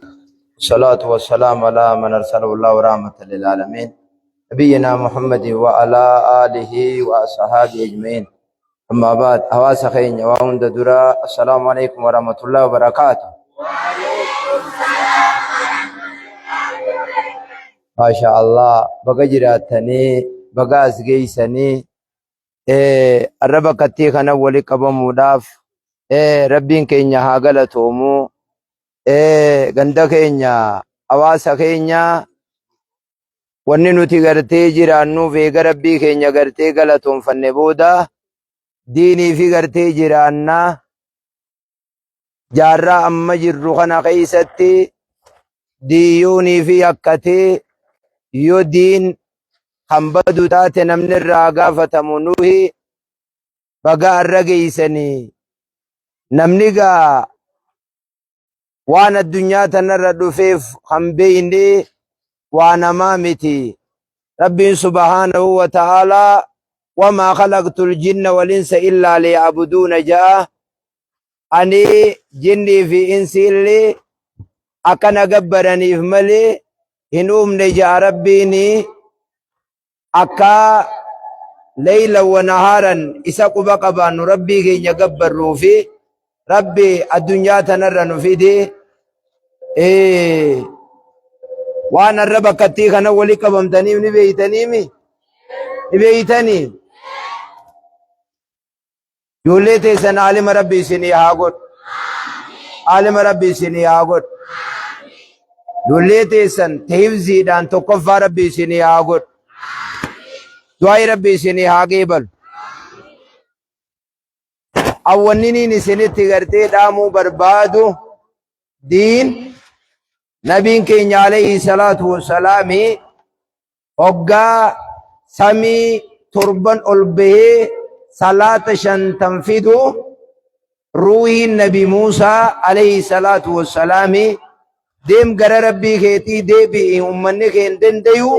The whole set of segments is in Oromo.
الصلاة والسلام على من أرسله الله ورحمة للعالمين نبينا محمد وعلى آله وأصحابه أجمعين. أما بعد حواس خين وعند درا السلام عليكم ورحمة الله وبركاته. ما شاء الله بقى جراتني بقى أسجيسني الرب كتير خنا ولي كبا مداف ربين كينيا هاجلا تومو ganda keenya hawaasa keenya wanni nuti gartee jiraannuuf eega rabbii keenya gartee galatoonfanne booda diinii fi gartee jiraannaa jaarraa amma jirru kana keessatti diyyuunii fi akkatee yoo diin kan badu taate namni irraa gaafatamu nuhi bagaa irra geeysanii namni gaa waan addunyaa tanarra dhufeef kan beeyne waan namaa miti. Rabbiin subhaanahu wa ta'aalaa wamaa khalaqtul jinna wal insa illaa liya'buduuna ja'a. Ani jinnii fi insi illee akkana gabbaraniif malee hin uumne ja'a rabbiini. Akka leyla wa nahaaran isa quba qabaannu rabbii keenya gabbarruufi rabbi addunyaa tanarra nu fide waan arra bakkattii kana wali qabamtaniif ni beeytaniimi ni beeytanii ijoollee teessan aalima rabbi isinii haa godhu aalima rabbi isinii haa godhu ijoollee teessan hifziidhaan tokkoffaa rabbi isinii haa godhu du'aayi rabbi isinii haa geebalu awwanniniin isinitti gartee dhaamuu barbaadu diin nabiin keenya alayhi salaatu wassalaami hoggaa samii torban ol bahee salaata shantan fidu ruuhiin nabi Muusaa alayhi salaatu wassalaami deem gara rabbii keetii deebi'i ummanni kee hin dandayu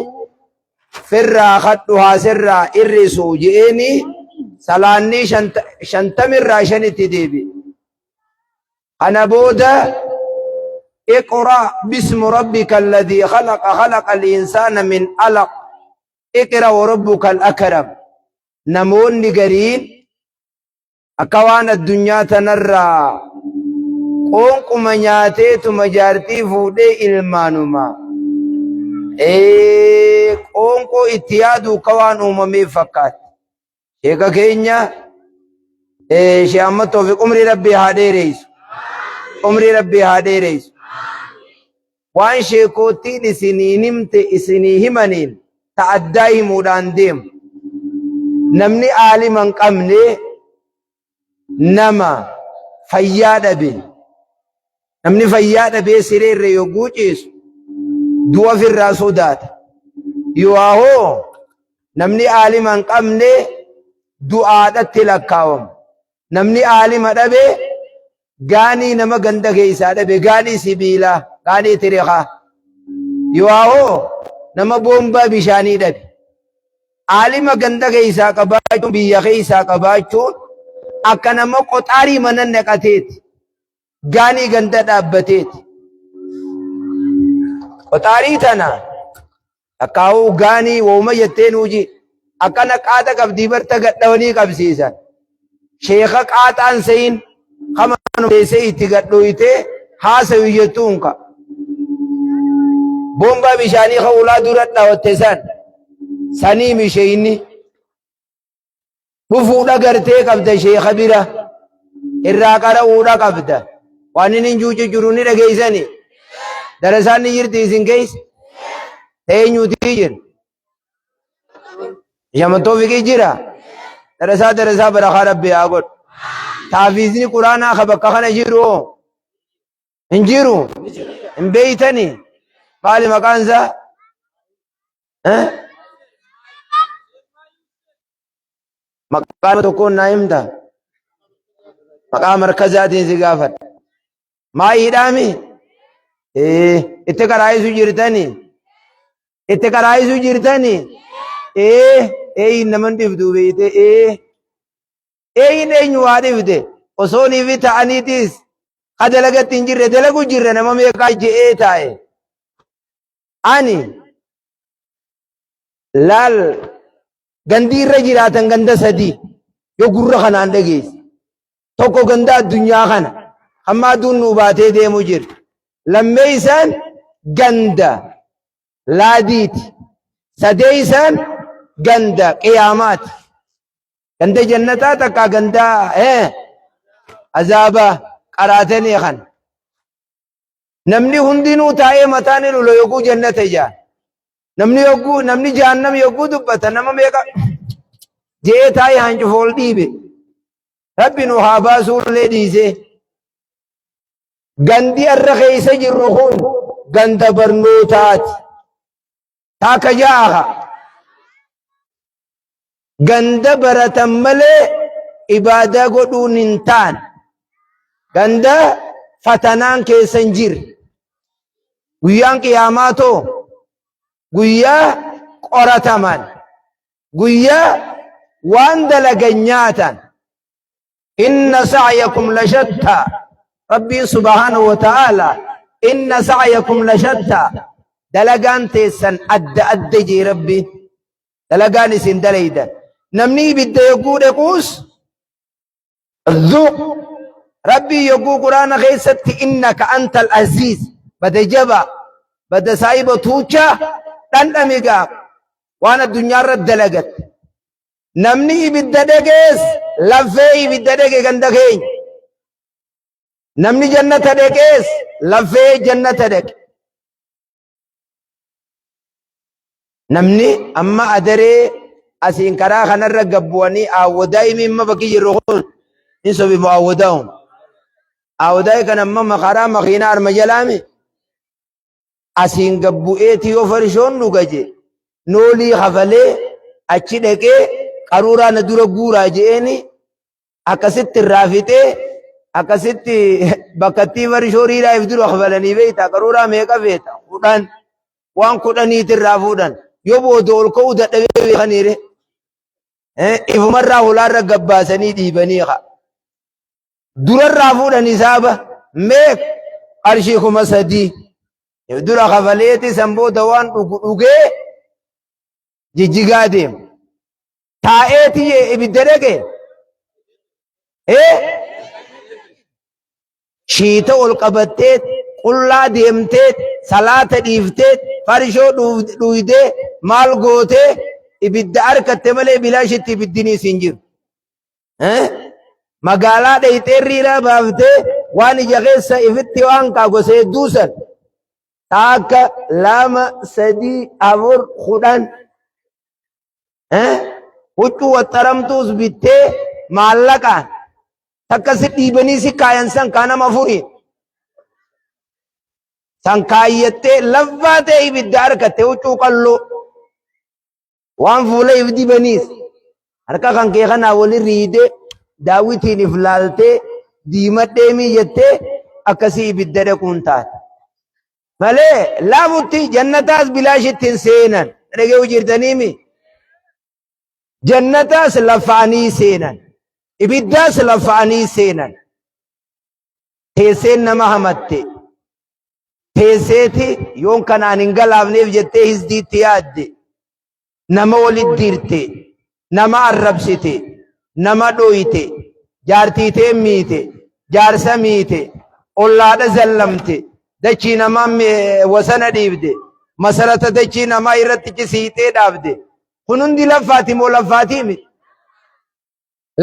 firraa kadhu haasirraa irrisuu je'eeni salaanni shantamirraa shanitti deebi'e. Ana booda اقرأ باسم ربك الذي خلق خلق الإنسان من علق اقرأ وربك الأكرم نمون نقرين أكوان الدنيا تنرى قونك منياتيت مجارتي فودي إلمانما قونك اتيادو كوان أممي فكات شيكا كينيا شيامتو في عمري ربي هادي ريس عمري ربي هادي ريس waan sheekootiin isinii himte isinii himaniin ta'addaa himuudhaan deemu namni aalima hin qabne nama fayyaa dhabe namni fayyaa dhabee sireerra yogguu ciisu du'a ofirraa sodaata yoo namni aalima hin qabne du'aadhatti lakkaawama namni aalima dhabe gaanii nama ganda keessaa dhabe gaanii sibiilaa gaanii tirikaa yoo nama boombaa bishaanii dhabe aalima ganda keessaa qabaachuun biyya keessaa qabaachuun akka nama qoxaarii mana naqateeti gaanii ganda dhaabbateeti qoxaarii tana akkaa'uu gaanii wooma jetteen hojii akkana qaata qabdii barta gadhawanii qabsiisan sheeka qaaxaan seyin kama keessee itti gadhooyitee haasayu jettuun ka bomba bishaanii ka ulaa dura dhawatte sanii misheyni dhufuudha gartee qabda sheeka bira irraa qara'uudha qabda waan inni juucu jiru ni dhageeysani darasaan ni jirti isin keeysa teenyuutii jira yamatoo fiqii jira darasaa barakaa rabbi haa godhu taafiizni quraanaa ka bakka kana jiru hin jiru hin beeytani maali maqaan isaa maqaa tokkoon naa himta maqaa markazaatiin si gaafadha maayiidhaami itti qaraayisu jirtani itti qaraayisu jirtani naman dhifdu beeyte eenyu waa dhifte osoonii fi ta'aniitis Kadalagat injirre dalagu jirre nama meeqa je'ee taa'e. Ani laal gandii irra jiraatan ganda sadii yoo gurra kanaan dhageesse. Tokko ganda addunyaa kana amma aduun nu baatee deemu jira. Lammeessaan ganda laadiiti. Sadeessaan ganda qiyaamaati. Ganda jannataa takka ganda azaabaa qaraatanii kan. Namni hundinuu taa'ee mataan lula yogguu jannata ijaan. Namni jahannam yogguu dubbata nama meeqa je'ee taa'ee hancufool dhiibe. Rabbi nu haa baasuullee dhiisee. Gandi arra keessa jirru kun ganda barnootaati. Taaka jaaha. Ganda baratan malee ibaadaa godhuun hin taane. Ganda fatanaan keessa hin jirre. Guyyaan qiyaamaa too guyyaa qorataman. Guyyaa waan dalagan nyaatan. Inna sa'yakum lashattaa. Rabbiin subhaanahu wa ta'ala inna sa'yakum lashattaa. Dalagaan teessan adda adda jee Rabbiin. Dalagaan isin dalaydan. Namni ibidda yogguu dhaquus dhuq. Rabbii yogguu quraana keessatti innaka antal aziiz bada jaba bada saahiba tuuchaa dhandhamigaa waan addunyaa irratti dalagatte. Namni ibidda dhaqees laffee ibidda dhaqe ganda keenya. Namni jannata dhaqees laffee jannata dhaqe. Namni amma adaree asiin karaa kanarra gabbu'anii aawwadaa himimma bakki jirru kun hin sobimu aawwadaa'uun. Aawwadaa kan amma makaraa makiinaa arma jalaami asiin gabbu'eeti yoo farishoon dhuga je noolii hafalee achi dhaqee qaruuraa na dura guuraa je'eeni akkasitti irraa fixee akkasitti bakkattii farishooriidhaa if dura hafalanii beektaa qaruuraa meeqa feeta kudhan waan kudhaniiti irraa fuudhan yoo booda ol ka'uu dadhabee beekaniire ifumarraa hulaarra gabbaasanii dhiibanii haa. Durarraa fuudhan hisaaba meeq qarshii 3,000 dura kafaleeti san booda waan dhugee jijjigaa deema. Taa'eeti ibidda dhaqe shiita ol qabatteet qullaa deemteet salaata dhiifteet farshoo dhuydee maal gootee ibidda harkatte malee bilaashitti ibiddiniis hin jiru. Magaalaa dhayxee riiraa baaftee waan ija keessa ifitti waan kaagosee duusan taakka 2 3 4 10 huccuu waxxaramtuus bittee maallaqaan takka si dhiibanii si kaayan san kaanama furii san kaayyattee laffaa ta'e ibidda harkatte huccuu qalloo waan fuula if dibaniis harka kan kee kanaa walin riidee daawitiin if laaltee diimadhee miijattee akkasii ibidda dhaquun taate malee laafutti jannataas bilaashitti hin seenan dhagee jirtaniimi jannataas lafaanii seenan ibiddaas lafaanii seenan teesseen nama hamatte teesseeti yoon kanaan hin galaafneef jettee hisdiitti yaadde nama walit dirte nama arrabsite nama dhoyte jaartiitee miite jaarsa miite ollaadha zallamte dachii namaa wasana dhiibde masarata dachii namaa irratti cisiitee dhaabde kun hundi laffaati moo laffaatii miti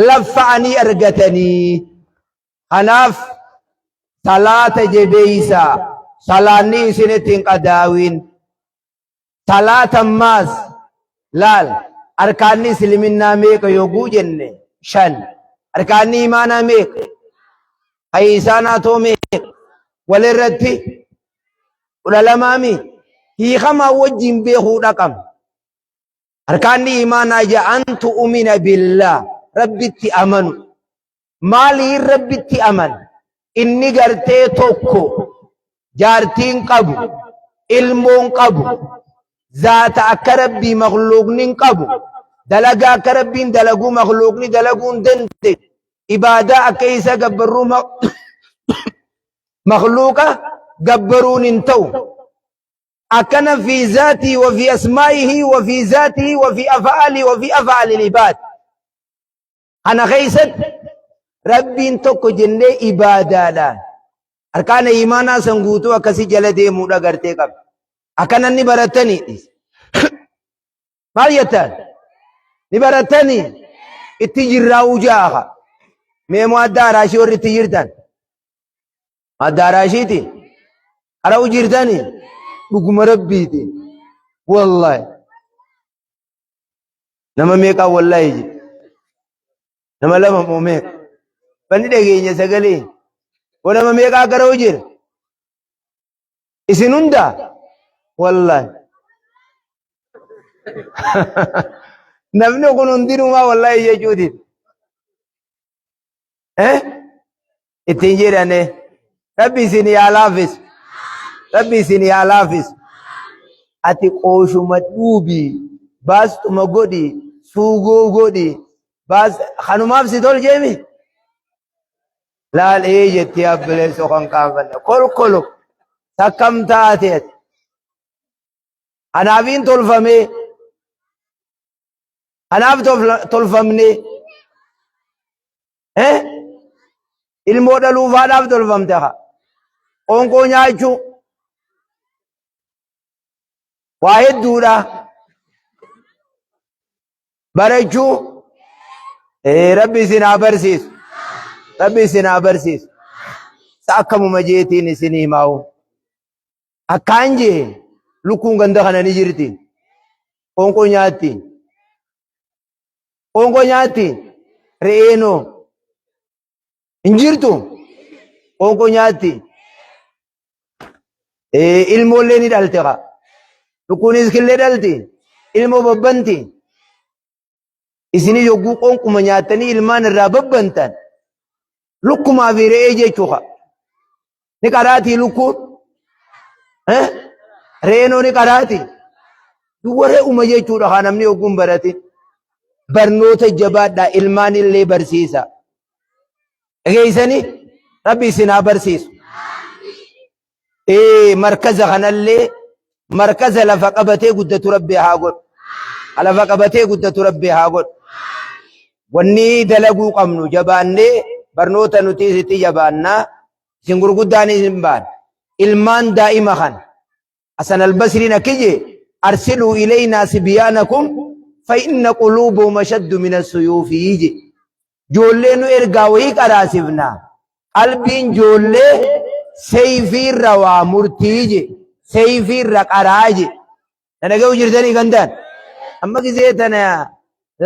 laffa'anii argatanii kanaaf salaata jabeeysaa salaanni isinitti hin qadaawin salaata ammaas laal arkaanni isliminnaa meeqa yogguu jenne 5 arkaanni imaanaa meeqa hayyisaanaa too meeqa walirratti 12 hiikamaa wajjin beekuu dhaqam arkaanni imaanaa ja'an tu'umina billaa rabbitti amanu maaliin rabbitti aman inni gartee tokko jaartiin qabu ilmoon qabu zaata akka rabbii makhluuqnin qabu dalagaa akka rabbiin dalaguu makhluuqni dalaguun dande ibaadaa akka isa gabbarruu مخلوقة جبرون انتو أكن في ذاته وفي أسمائه وفي ذاته وفي أفعاله وفي أفعال العباد أنا غيست ربي انتو جنة إبادة لا أركان إيمانا سنغوتو أكسي جلده مودا غرتي قب أكن أني برتني ما يتان نبرتني اتجراو جاها ميمو أداراشي ور اتجرتان أداراشيتي أراو جرتاني بقوم ربيتي والله نما ميكا والله يجي نما لما موميك بني دقيقة سقلي ونما ميكا كراو جير إسنوندا والله نفنو كنون دينو ما والله يجي جودي اتنجير أني ربي سيني علافس ربي سيني علافس أتي قوشو مدوبي باس تمغودي سوغو غودي باس خانو مافسي دول جيمي لا الإيجي تيابلي سوخان كامفن كل كلو تكم تاتيت أنا فين تلفمي أنا تلفمني المودلو فادا تلفمتها أونكو نياچو واحد دورا برجو ربي سنا برسيس ربي سنا برسيس ساكم مجيتين سني ماو أكانجي لكون غندخنا نجرتي أونكو نياتي أونكو نياتي رينو انجرتو أونكو نياتي ilmo leni daltega lukunis kille dalti ilmo babbanti isini yoggu qonkuma nyaatani ilmaan irraa babbantan lukkuma viree jechuudha ni qaraati lukkuun reenoo ni qaraati duwware uma jechuudha haa namni yogguun barate barnoota jabaadhaa ilmaan illee barsiisa dhageeysanii rabbi isin haa barsiisu مركز خنالي مركز لفقبتي قد تربي هاقول على فقبتي قد تربي هاقول واني دلقو قمنو جباني برنوتا نتيزتي جباننا سنقر قداني زنبان ilmaan daa'ima kan Hasan al-Basriin akije arsilu ilayna sibiyanakum fa inna qulubahum ashaddu min as-suyufi yiji jolle nu erga wayi qarasifna qalbiin jolle sayfir rawa murtiji sayfir raqaraji nanaga ujirtani gandan amma gizetana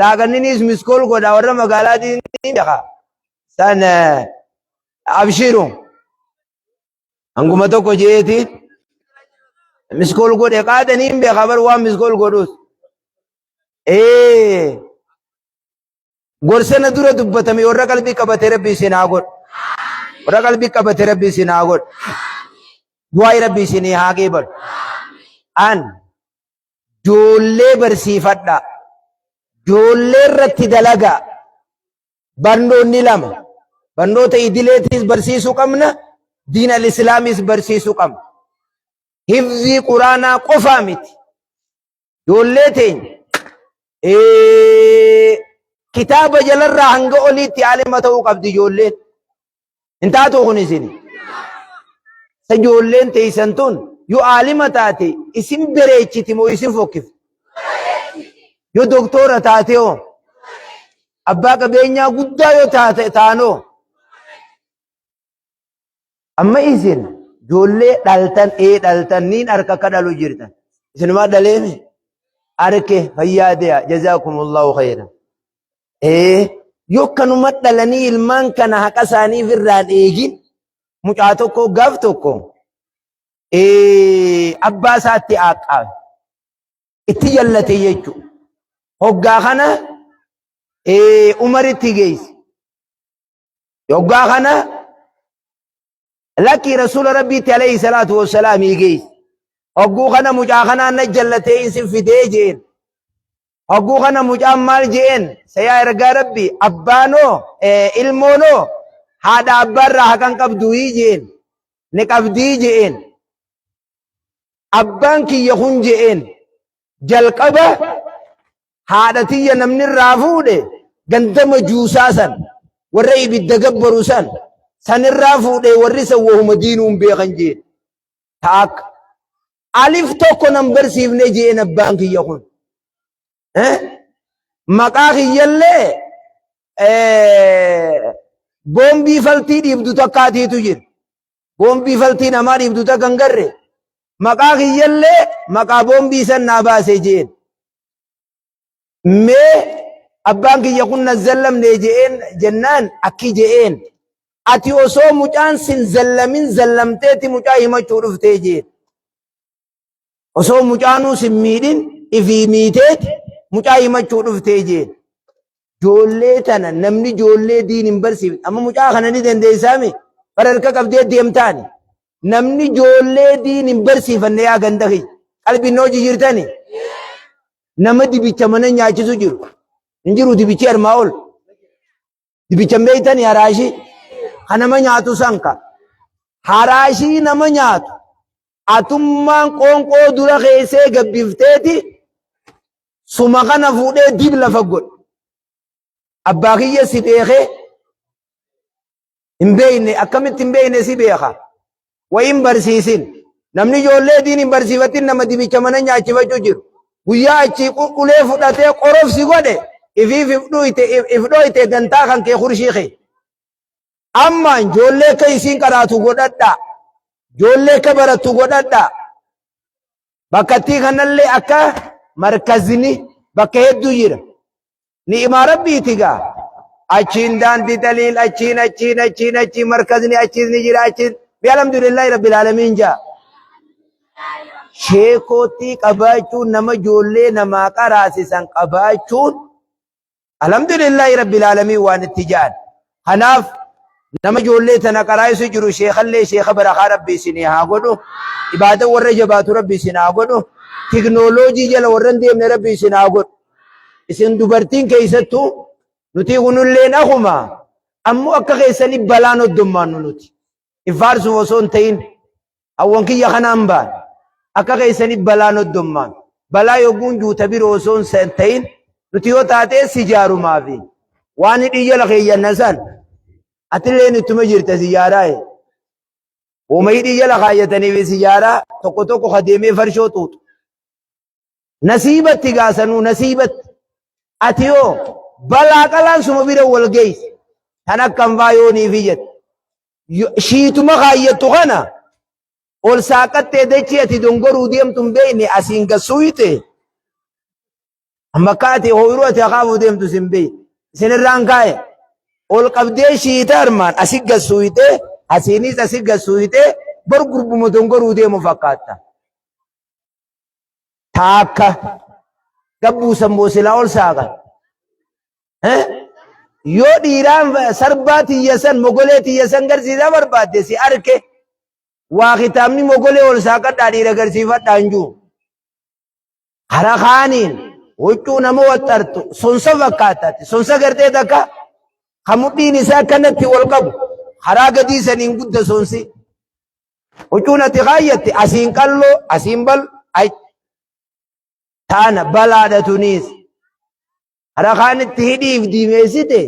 laganinis miskol goda warra magalatin beka sana abshiru anguma tokko jeeti miskol gode qaadaniin be khabar waa miskol godus gorsena dura dubbatame warra qalbii qabate rabbi sinaa god warra qalbii qabate rabbi sinaa god du'aa rabbi sinii haa geebal an joollee barsiifadha joollee irratti dalaga barnoonni lama barnoota idileetis barsiisuu qabna دين الإسلام برسيسو قم حفظي قرانا قفامت جولتين كتاب جلر هنگا أولي تعلمتو قبض جولين انتاتو خنسيني سجولين تيسنتون يو عالمتاتي اسم بريچتي مو اسم فوقف يو دكتورة تاتيو أباك بينيا قدا يو تانو amma isin jolle daltan nin arka kadalu jirtan isin ma daleme arke fayyadiya jazakumullahu khairan yokkanu madalani ilman kana haqasani firran egin mucaa tokko gaf tokko abba saatti aqab itti jallate jechu hogga kana umar itti gees hogga kana لكي رسول ربي عليه الصلاة والسلام يجي أقوخنا مجاخنا نجلتين في ديجين أقوخنا مجامل جين سيارة ربي أبانو إلمونو هذا أبار راح كان كبدوي جين نقبدي جئين أبان كي يخون جئين جلقبة حادتي نمن الرافود قندم جوساسا ورأي بالدقبر سن الرافود ورسا وهم دينهم بيغنجين تاك ألف توكو نمبر سيفني جئين أبان كي يخون مقاخي يلي بومبي فلتي ديبدو تقاتي تجير بومبي فلتي نما ديبدو تقنقر مقاخي يلي مقا بومبي سن ناباسي جين مي أبان كي يكون نزلم نيجين جنان أكي جين أتي وصو مجان سن زلمين زلمتي مجاهي ما چورف تيجين وصو مجانو سميدين إفي ميتيت مجاهي ما چورف تيجين جولي تانا نمني جولي دين برسيف أما مجاه خناني دين دي سامي فرالكا قبدي ديمتاني نمني جولي دين برسيف النيا غندخي قلبي نوجي جيرتاني نما دي بيچمنا نياچسو جيرو نجيرو دي بيچير ماول دي بيچمبيتاني هراشي خنما نياتو سانكا هراشي نما نياتو أتمان قونقو دورا خيسي قبيفتيتي سمغانا فودي ديب لفقل أباقية سبيخي إمبيني أكمت إمبيني سبيخا وإن برسيسين نمني جولي دين برسيفتين نما دي بيچمنا نياچي وجو جيرو ويا أچي قولي فداتي قروف سيقودي إفدويتي دنتاخن كي خورشيخي أما جولي كيسين كراتو قدادا جولي كبراتو قدادا بكتي خنالي أكا مركزني بكهدو جيرا نعم ربي تيغا أچين دان دي دليل أچين مركزني أچين نجيرا أچين الحمد لله رب العالمين جا شيكوتي قباچون نما جولي نما قراسي سن قباچون الحمد لله رب العالمين وان اتجان حناف نما جولي تنا قراسي جرو شيخ اللي شيخ برخا ربي سيني هاغدو عبادة ورجبات ربي سيني هاغدو تكنولوجي جل ورن ديم ربي سيني هاغدو اسن دوبرتين كيستو نتي غنولين أخما أمو أكا غيساني بلانو الدمان نتي إفارسو وصون تين أوانكي يخنان بان أكا غيساني بلانو الدمان بلا يقون جو تبير وصون سنتين نتيو تاتي سجارو مافين واني ديجل خيّا النسان أتلين تمجر تسيارة ومي ديجل خايتني في سجارة توقو خديمي فرشو توت نصيبت تقاسنو نصيبت أتيو بلا كلام سمبير والجيس أنا كم فايوني فيجت شيء تما خايت تغنى أول ساكت تدشي أتدونغرو ديم تنبيني أسينك سويته أما كاتي هويروت يخافو ديم تسنبي سنران كاي أول قبدي شيء ترمان أسينك سويته أسينيس أسينك سويته برغرب مدونغرو ديم فقاتا تاكا قبو سمبوسلا أول ساكت yoo dhiiraan sarbaa tiyyasan mogolee tiyyasan garsiisaa barbaadde si arke waa kitaabni mogolee ol saaqadhaa dhiira garsiifadhaan jiru harakaaniin huccuu nama waxxartu sonsa fakkaatatti sonsa gartee takka hamudhiin isaa kanatti ol qabu haraa gadii saniin gudda sonsi huccuun ati kaayyatte asiin qalloo asiin bal taana balaadha tuniis harakaan itti hidhiif diimeessite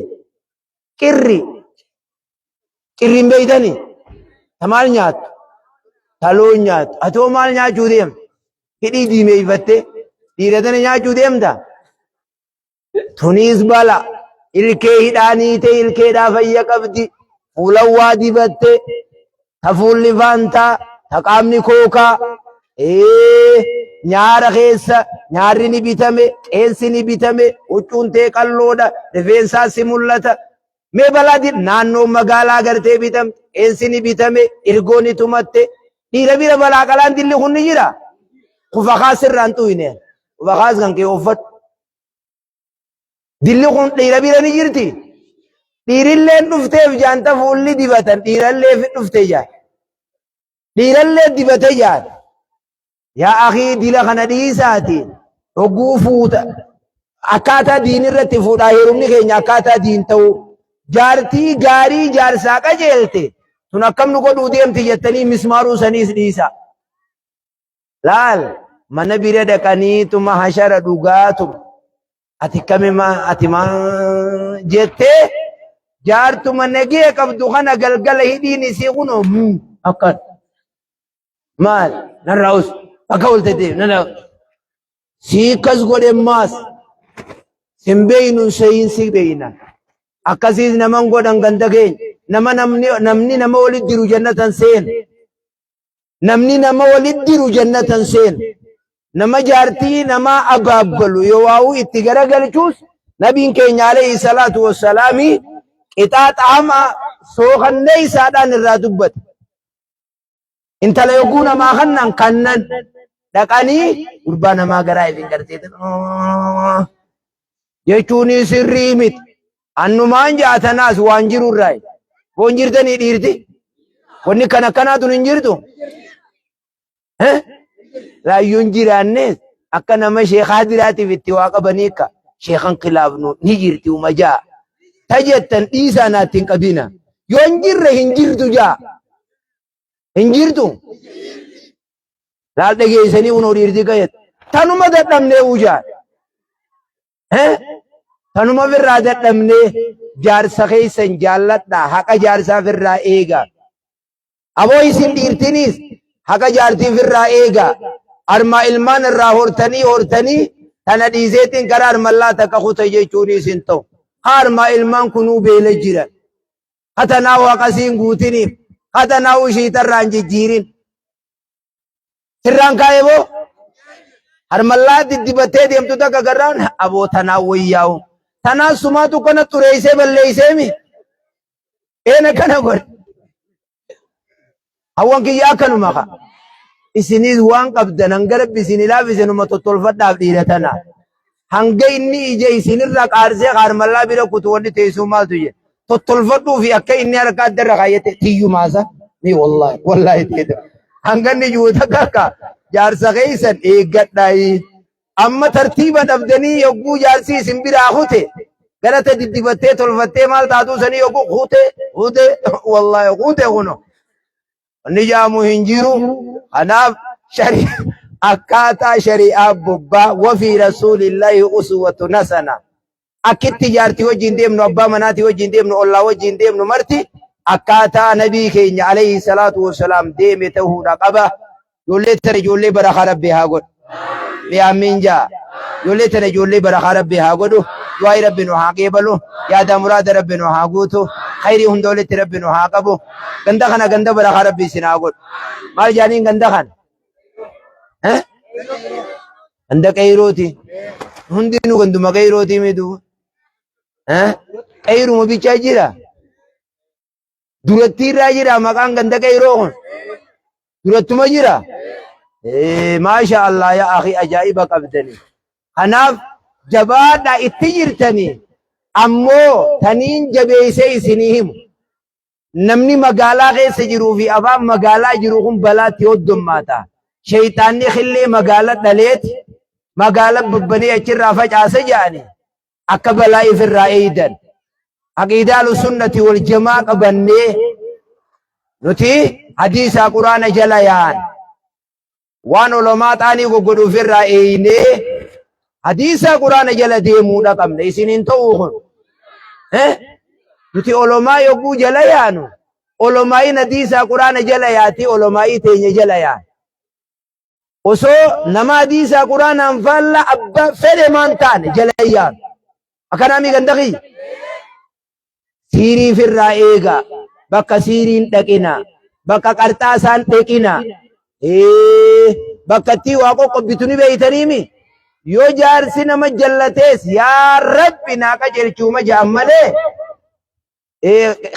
qirriin beeytani ta maal nyaattu taloon nyaattu atoo maal nyaachuu deemta hidhii diimeeyfatte dhiiratana nyaachuu deemta tuniis bala ilkee hidhaaniite ilkeedhaa fayya qabdi fuulawwaa dibatte ta fuulli faantaa ta qaamni kookaa nyaara keessa nyaarri ni bitame qeensi ni bitame huccuun tee qalloodha rifeensaa si mul'ata mee balaadi naannoo magaalaa gartee bitamte qeensi ni bitame irgoon ni tumatte dhiira bira balaa qalaan dilli kun ni jira kufa kaas irraan xuyne kufa kaas kan kee uffatu dilli kun dhiira bira ni jirti dhiirilleen dhufteef jaanta fuulli dibatan dhiirallee fi dhufte jaan dhiirallee dibate jaan yaa akhii dila kana dhiisaatiin hogguu fuuta akkaataa diin irratti fuudhaa heerumni keenya akkaataa diin ta'uu jaartii gaarii jaarsaa qajeelte tun akkam nu godhuu deemti jettanii mismaaruu saniis dhiisa. Laal mana bira dhaqaniituma hashara dhugaatuma ati kamima ati maa jettee jaartuma nagee qabdu kana galgala hidhiin isii kunoo akkan maal narraa us akka oltete nana sii kas godhe maas sin beeynu sayin si beeyna akkasiis naman godhan ganda keenya namni nama walit jiru jannatan seen namni nama walit jiru jannatan seen nama jaartii nama abaabbalu yoo waa'u itti garagalchuus nabiin keenya alayhi salaatu wassalaami qixaaxaama sookannee isaadhaan irraa dubbate intala yogguu namaa kannan dhaqanii gurbaa namaa garaa ifin garteete jechuuni sirrii miti annumaan jaatanaas waan jirurraa foon jirtanii dhiirti wanni kan akkanaatun hin jirtu raayyuun jiraannes akka nama sheekaa diraatiif itti waa qabanii akka sheekan kilaafnu ni jirti umajaa tajettan dhiisaa naatti hin qabina yoo hin jirre hin jirtu jaa hin jirtu laal dhageessanii unoo dhiirti qayyat tanuma dadhabnee ujaa tanuma firraa dadhabnee jaarsa keessan jaalladhaa haqa jaarsaa firraa eegaa aboo isin dhiirtiniis haqa jaartii firraa eegaa armaa ilmaan irraa hortanii tana dhiiseetiin karaa armallaa takka kuta jechuun isin ta'u haa armaa ilmaan kunuu beela jiran hatanaa waaqasiin guutiniif hatanaa ishiitarraan jijjiirin sirraan kaa'e boo armallaa diddibattee deemtu takka garraan aboo tanaa wayyaa'u tanaa sumaatu kana xureessee balleesseemi eena kana godhe hawwan kiyya akkanuma ka isinis waan qabdan hanga rabbi isin ilaafisenuma tottolfadhaaf dhiiratana hanga inni ija isinirra qaarsee qaarmallaa bira kutu wanni teessuu maaltu jedhe tottolfadhuu fi akka inni harka addarra kaayyate tiyyu maasa mi wallahi teedu hanga inni juuta kakka jaarsa keeysan eeggadhaayi amma tartiiba dhabdanii yogguu jaarsi isin biraa hute garata diddibattee tolfattee maal taatuu sanii yogguu hute wallahi hute kuno wanni jaamu hin jiru kanaaf akkaataa shari'aa bobbaa wafii rasuulillahi uswatu nasana akkitti jaartii wajjin deemnu abbaa manaatii wajjin deemnu ollaa wajjin deemnu marti akkaataa nabii keenya alayhi salaatu wassalaam deeme ta'uudha qaba ijoollee tana ijoollee barakaa rabbii haa godhu mi'aamiin jaa ijoollee tana ijoollee barakaa rabbii haa godhu du'aayi rabbi nu haa qeebalu yaada muraada rabbi nu haa guutu khayrii hunda walitti rabbi nu haa qabu ganda kana ganda barakaa rabbii isin haa godhu maal jaaniin ganda kana ganda qayrooti hundinuu ganduma qayrooti midu qayruma bichaa jira duratti irraa jira maqaan ganda qayroo kun durattuma jira maasha Allah yaa akhi ajaa'iba qabdanii kanaaf jabaadha itti jirtanii ammoo taniin jabeessee isinii himu namni magaalaa keessa jiruu fi abaan magaalaa jiru kun balaatti hoddommaata shayxaanni khillee magaalaa dhaleeti magaalaa babbanii achirraa facaasa jedhani akka balaa ifirraa eeydan aqiidaalu sunnati wal jamaa qabannee nuti hadiisa quraana jala yaan waan ulamaa xaanii goggodhuuf irraa eeynee hadiisa quraana jala deemuudha qabna isiniin ta'uu kun nuti ulamaa yogguu jala yaanu ulamaa'iin hadiisa quraana jala yaati ulamaa'ii teenya jala yaan osoo nama hadiisa quraanaan faalla abba fedhe maan taane jala yaanu akkanaami gandaqii siirii firraa eega bakka siiriin dhaqina bakka qarxaasaan dhaqina bakka itti waa qoqqobbitu ni beeytaniimi yoo jaarsi nama jallatees yaa rabbi naa qajeelchuuma ja'an malee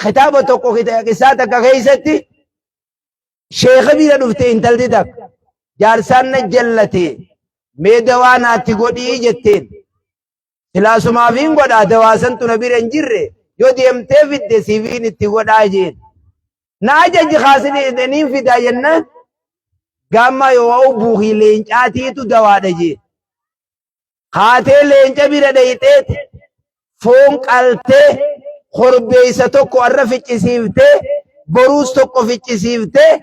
kitaaba tokko qisaa takka keeysatti sheekha bira dhufte intalti takka jaarsaan na jallate mee dawaa naatti godhii jetteen silaasumaafiin godhaa dawaasantu na bira hin jirre yoo deemtee fidde siifiin itti godhaa jeen na ajaji kaasiniin fidaa jennaan gaamma yoo buukii leencaatiitu dawaadha jeen haatee leenca bira dhayxeet foon qaltee korbeeysa tokko arra ficcisiiftee boruus tokko ficcisiiftee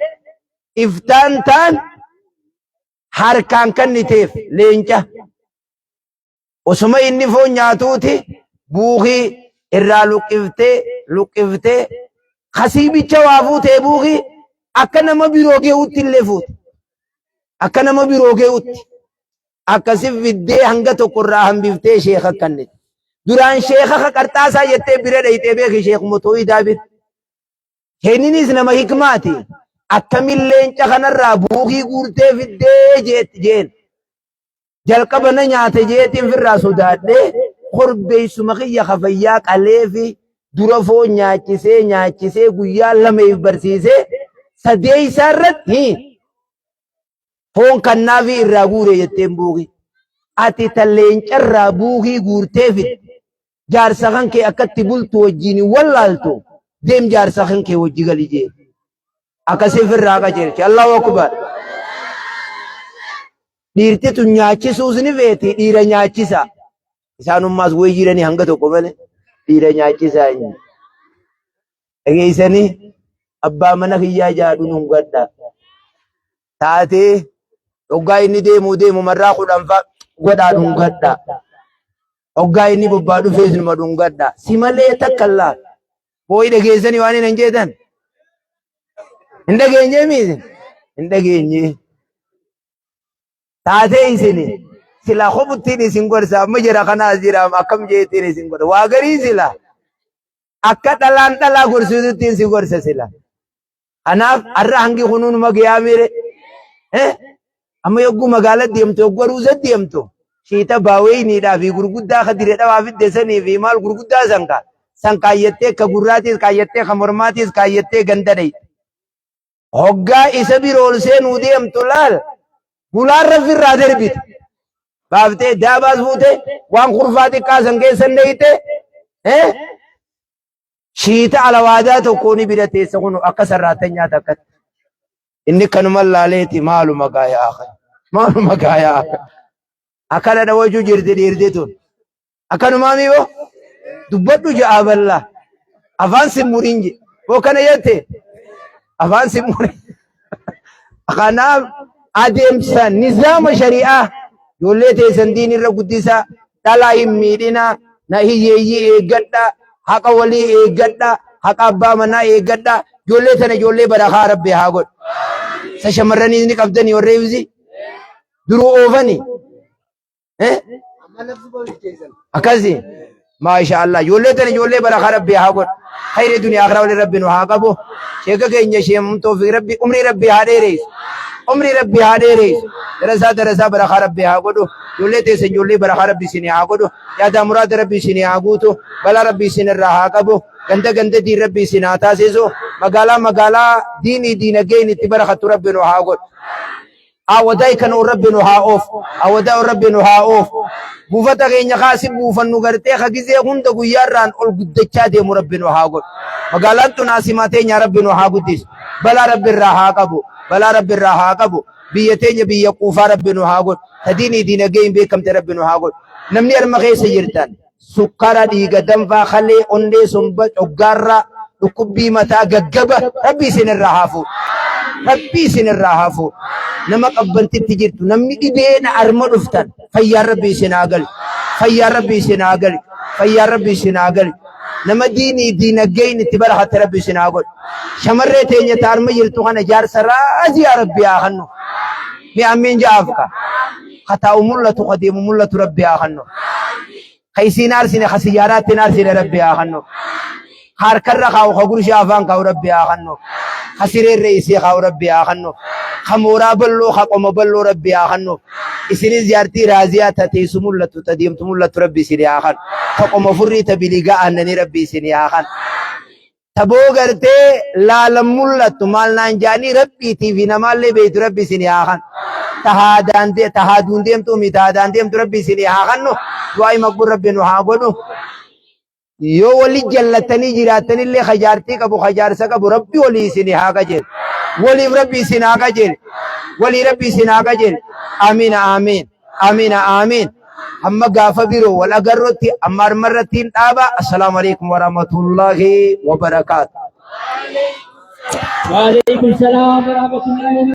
iftaan taan harkaan kanniteef leenca osuma inni foon nyaatuuti buukii irraa luqqiftee khasiibicha waa fuutee buukii akka nama biroo geewutti illee fuute akka nama biroo geewutti akkasif fiddee hanga tokko irraa hambiftee sheekha kannite duraan sheekha qarxaasaa jettee bira dhayitee beeki sheekh motoo idaabit kenninis nama hikmaati akkamillee leenca kanarraa buukii guurtee fiddee jeen jalqabana nyaate jeetiin firraa sodaadhee korbeessuma kiyya kafayyaa qalee fi dura foon nyaachisee guyyaa lameef barsiisee sadeeysaa irratti foon kannaa fi irraa guure jetteen buukii ati tan leencarraa buukii guurtee fidde jaarsa kan kee akkatti bultu wajjin wallaaltu deem jaarsa kan kee wajji gali jee akkasii firraa qajeelche Allahu akbar dhiirti tun nyaachisuus ni feeti dhiira nyaachisa isaanummaas way jiranii hanga tokko malee dhiira nyaachisaa inni dhageessanii abbaa mana kiyyaa jaadhu nun gadda taatee hoggaa inni deemu marraa kudhanfaa godhaa nun gadda hoggaa inni bobbaa dhufees numa nun gadda si malee takkallaa booyi dhageessanii waan hin jeetan hin dhageenye miisin hin dhageenye taatee isini sila khobuttiin isin gorsa amma jira kanaas jira akkam jeetiin isin godha waa garii sila akka dhalaan dhalaa gorsitutti isin gorsa sila kanaaf arra hangi kunuun magiyaa mire amma yogguu magaala deemtu yogguu aruusa deemtu shiita baaweyniidhaa fi gurguddaa kadire dhawaa fidde sanii fi maal gurguddaa san kaayyattee ka gurraatiis kaayyattee ka mormaatiis kaayyattee ganda dhayte hoggaa isa birool seenuu deemtu laal gulaan raffirraa darbite baaftee daabaas fuute waan kurfaa xiqqaa san keessan dhayte shiita alawaadaa tokkooni bira teessa kunu akka sarraatan nyaata akkatti inni kanuma laaleeti maaluma gaayaa akkana dhawachuu jirti dhiirti tun akkanumaa miibo dubbadhu ja'a ballaa afaan simmuriin je boo kana jette afaan simmuriin kanaaf adeemsa nizaama shari'aa ijoollee teessan diin irra guddisaa dhalaa hin miidhinaa na hiyyeeyyii eeggadhaa haqa walii eeggadhaa haqa abbaa manaa eeggadhaa ijoollee tana ijoollee barakaa rabbi haa godhu sa shamarranii ni qabdanii warreebsi duruu oofanii akkasii maasha Allah ijoollee tana ijoollee barakaa rabbi haa godhu khayri duniyaa akhiraa wali rabbi nu haa qabu sheeka keenya sheemumtoo fi rabbi umrii rabbi haa dheereessu umri rabbi haa dheereessu darasaa barakaa rabbi haa godhu ijoollee teessan ijoollee barakaa rabbi isin haa godhu yaada muraada rabbi isin haa guutu balaa rabbi isin irraa haa qabu ganda diin rabbi isin haa taasisu magaalaa diinageen itti barakattu rabbi nu haa godhu awadaa kan rabbi nu haa oofu buufata keenya kaasi buufannu gartee hagizee hunda guyyaarraan ol guddachaa deemu rabbi nu haa godhu magaalaan tun asimaa teenya rabbi nu haa guddisu balaa rabbi irraa haa qabu biyya teenya biyya quufaa rabbi nu haa godhu diinageen beekamte rabbi nu haa godhu namni arma keessa jirtan sukkara dhiiga danfaa kalee onnee somba coggaarraa dhukkubbii mataa gaggaba rabbi isin irraa haa fuudhu nama qabbantitti jirtu namni dhibeena arma dhuftan fayyaan rabbi isin haa gali nama diinageen itti barakatte rabbi isin haa godhu shamarree teenya taarma jirtu kana jaarsa raazii yaa rabbi haa kennu mi amiin ja'aafka kataa'u mul'atu kadeemu mul'atu rabbi haa kennu kaisiin aarsine kasiyyaaraatti aarsine rabbi haa kennu harkarra kaa'u kagurshaa afaan kaa'u rabbi haa kennu kasireerre isii kaa'u rabbi haa kennu kamooraa balloo haqoma balloo rabbi haa kennu isinis jaartii raaziyaa tateessu mul'atu tadeemtu mul'atu rabbi isin haa kennu taqoma furrii tabiligaa aannanii rabbi isin haa kennu taboo gartee laalan mul'atu maal naan jaanii rabbiitii fi namaallee beeytu rabbi isin haa kennu tahaaduun deemtu mi tahaadaan deemtu rabbi isin haa kennu du'aa'i maqbuul rabbi nu haa godhu yoo wali jallatanii jiraatanillee hajaartii qabu hajaarsa qabu rabbi walii isin haa qajeelu waliif rabbi isin haa qajeelu walii rabbi isin haa qajeelu amiin amma gaafa biroo wal agarrotti amma armarrattiin dhaaba assalaamu alaikum warahmatullahi wabarakaatu Waalaikumsalam warahmatullahi wabarakatuh.